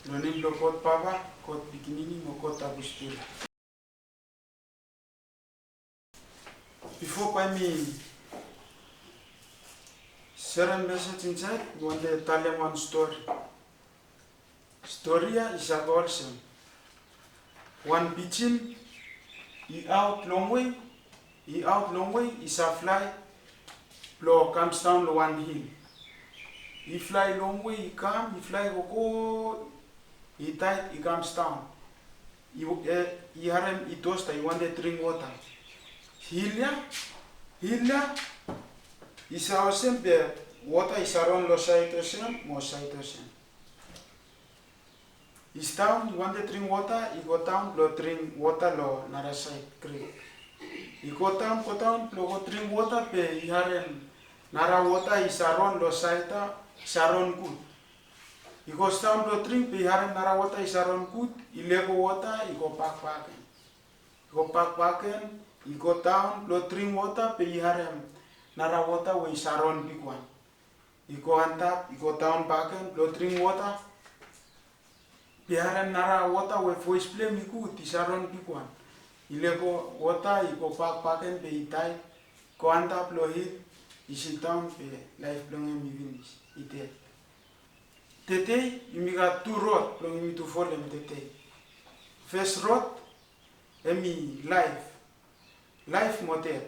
Lonim lo kot papa, kot pikinini, mo kot apostol. Before I share a message inside, I want to tell you one story. Story is a person. One pigeon, he out long way, is a fly, blow comes down one hill. He fly long way, he come, he fly go, he tight, he comes down. He harem, he toast, he want to drink water. Hilya, is our simple water is around lo side ocean, more side ocean. He's down, he want to drink water, he go down, lo drink water lo nara side creek. He go down, lo go drink water, pe he harem nara water is around lo side, is around good. He goes down, lo drink, pe he harem nara water is around good, he lego water, he go back. He go down, lo drink water, pe he harem nara water we is around big one. He go on top, he go down back, lo drink water. He harem nara water we voice play me good, is around big one. He lego water, he go back, pe he die. Go on top, lo hit, he sit down, pe life long him finish, he dead. Today, you got two roads, long him to follow him today. First road, emi life model,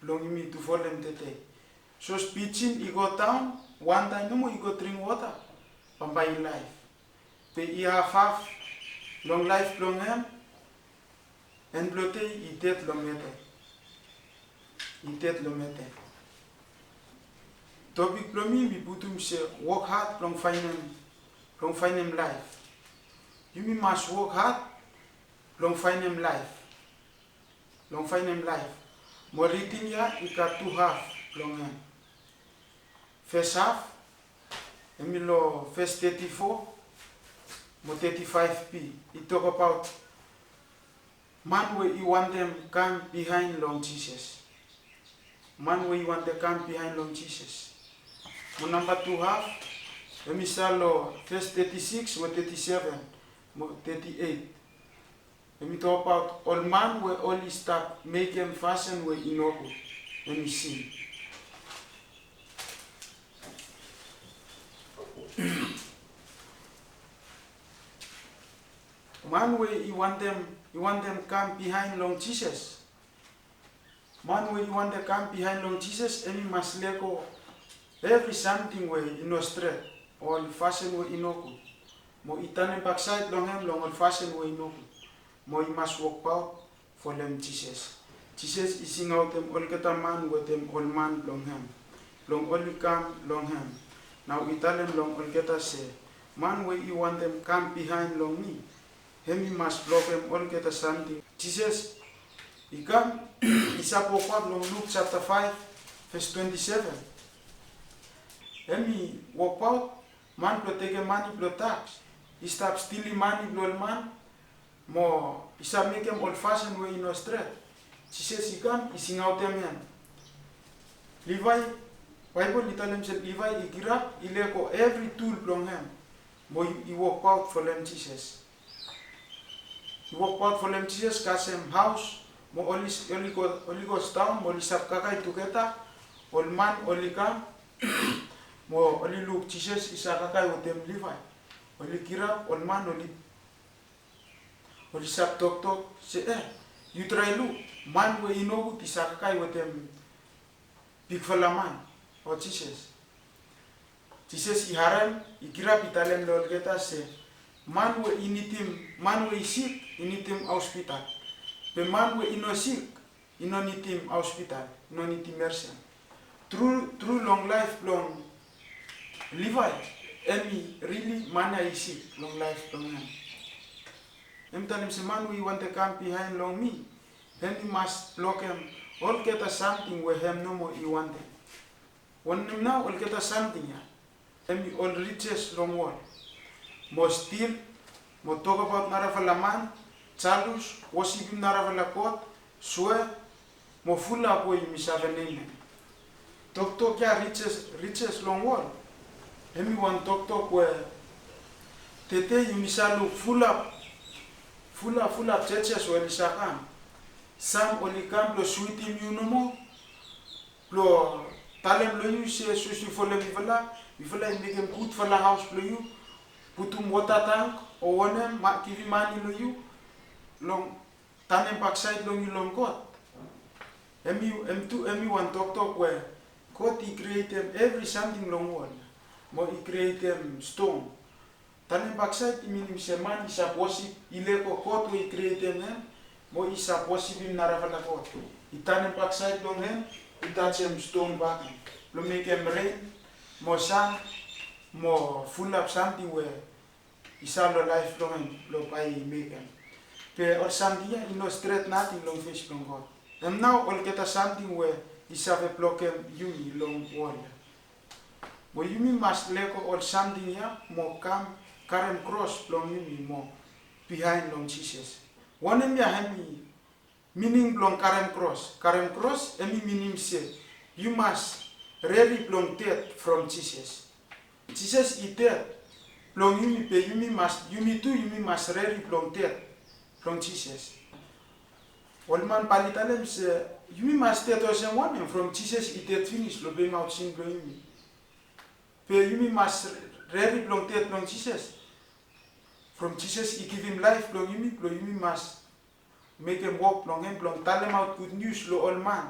long him to follow him today. So speeching, he go down, one time no more, he go drink water, by life. Pe he have long life long him, and blote he dead long mete. Topic plomi mi putum se work hard long find him life. You must work hard long find him life. Mo reading ya you got two half long him. First half, emilo verse 34, mo 35p. It talk about man where you want them come behind long Jesus. Man where you want them come behind long Jesus. Mo number 2 half, emi salo verse 36, mo 37, mo 38. Emi talk about all man where all is start make him fashion where inoku, emi sin. Man where you want them come behind long Jesus. Man where you want them come behind long Jesus, emi must lego every something where ino straight, all fashion where inoku. Mo itane backside long him long all fashion where inoku. Mo you must walk out for them Jesus. Jesus is sing out them all get a man with them all man long him. Long only come long him. Now we tell them long all get us say, man where you want them come behind long me. Him you must block them all get a something. Jesus he come is up long Luke chapter 5 verse 27. Him walk out, man blow take money blow tax. He stop stealing money blow man. Mo isa make him old fashioned way in Australia. Jesus he come, he sing out them yan. Levi, Bible he tell him say Levi he get up, he lego every tool from him. Mo he walk out for them Jesus. He walk out for them Jesus, cast him house. Mo only goes down, mo only sap kakai together. All man only come. Mo only look Jesus is a kakai with them Levi. Only get up, all man only sap talk say you try look man where you know is a kakai with them big fella man or Jesus he harem he get up he tell him Lord get us say man where you need him man where he sick you need him hospital the man where you no sick you no need him hospital no need him mercy through long life long Levi Emi really man is sick long life long him. Him tell him say man we want to come behind long me. Then he must block him. All get us something where him no more he want them. When him now all get us something ya. Him all riches long wall. Mo steal, mo talk about naravala man, chalus, worship him naravala God, swear, mo full up way misavenene. Talk ya riches long wall. Him want talk where Tete you misalu full up churches when isakam. Some only come lo sweetie you no more. Lo talem lo you se susu fole bifala make them good for the house lo you. Putum water tank or one kivi money lo you. Long tanem backside long you long God. M2 one talk where God he create them every something long one. Mo he create them stone. Tanem backside minim seman isa worship ileko God he create them mo isa worship him naravala God. Itanem backside long him it touch him stone back. Lo make him rain mo sun mo full of something where isa lo life long lo pai make him. Pe or something ino straight nothing long fish long God. And now all get a something where isa ve block him yumi long wall. Mo yumi mas leko or something ya mo come Karen cross long yumi mo behind long Jesus. One em ya hemi meaning long Karen cross. Karen cross emi meaning say you must really long dead from Jesus. Jesus is dead. Long yumi pe yumi must really long dead from Jesus. Old man palitalem say yumi must dead or one from Jesus is dead finish lo being out sin long yumi. Pe yumi must really long dead from Jesus. From Jesus, he give him life, long yumi must make him walk, long tell him out good news, lo all man.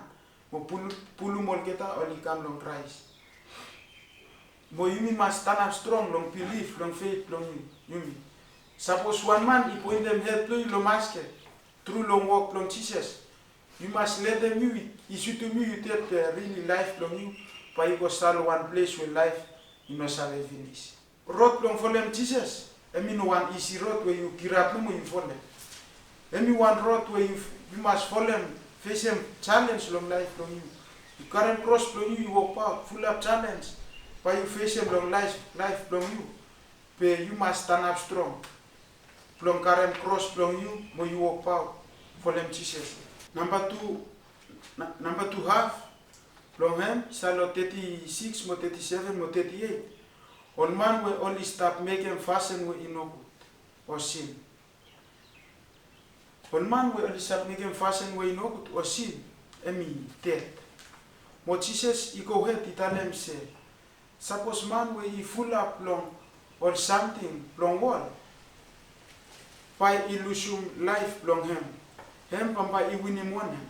Mo pulu molketa, or he come long Christ. Mo yumi must stand up strong, long belief, long faith, long yumi. Suppose one man, he point them help lo mask, through long walk, long Jesus. You must let them you, he should to me, you take really life, long you, but you go start one place where life, you must have a finish. Road long for them Jesus. Emi no one easy road where you kirap no you follow. Emi one road where you must follow face him challenge long life long you. You can't cross long you walk out full of challenge. But you face him long life long you. But you must stand up strong. Long current cross long you, mo you walk out for them Jesus. Number two half long him, salo 36, mo 37, mo 38. On man will only stop making fashion with no good or sin. On man will only stop making fashion with no good or sin. Emi dead. Mo Jesus he go ahead he tell him say, suppose man will he full up long or something long wall. By illusion life long him. Him by he win him one him.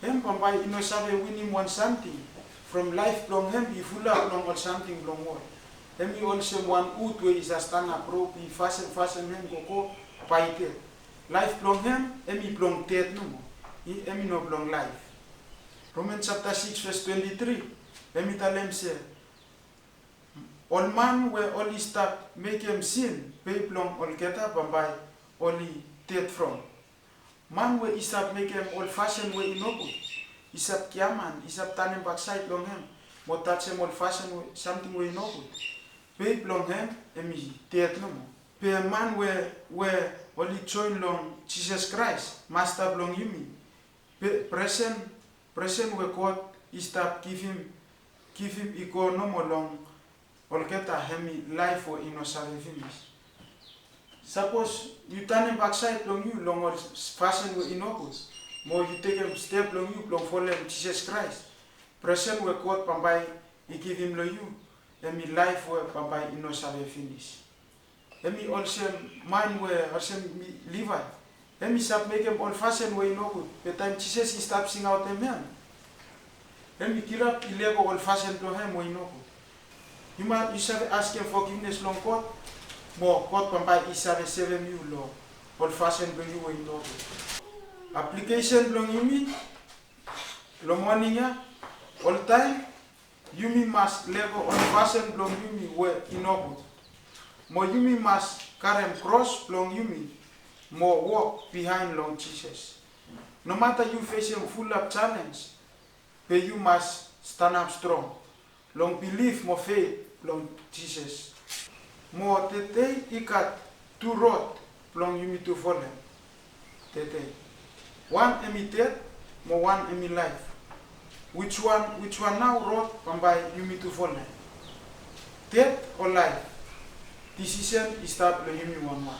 Him by he no sabe win him one something. From life long him he full up long or something long wall. Emi also one ut where is a stand up rope, he fasten him go paite. Life long him, emi long dead no more. Emi no long life. Romans chapter 6 verse 23. Emi tell him say, all man will only stop make him sin, pay long all get up and by only dead from. Man will stop make him old fashioned way no good. He stop kiaman, he stop turning backside long him. But touch him old fashioned way, something way no good. Pe long him, emi dead no more. Pe a man where only join long Jesus Christ, master long yumi. Pe present where God is stop give him ego no more long. All get a hemi life for innocent finish. Suppose you turn him backside long you long or fashion with inocus. More you take him step long you long follow Jesus Christ. Present where God pambai he give him long you. Emi life where pambai innocent finish. Emi also man where also Levi. Emi stop make him old fashioned way no good. The time Jesus he stop sing out them man. Emi kira ilego old fashioned to him way no good. You should ask him forgiveness long God. More God pambai is have 7 you law. Old fashioned bring you way no good. Application long yumi. Long morning ya. All time. Yumi must lego on fashioned long yumi where inogu. Mo yumi must carry cross long yumi. More walk behind long Jesus. No matter you facing full of challenge, but you must stand up strong. Long belief more faith long Jesus. More today he got 2 road long yumi to follow. Today. One imitate, more one emi life. Which one now road by you me to follow? Death or life? decision start lo yimi wangwa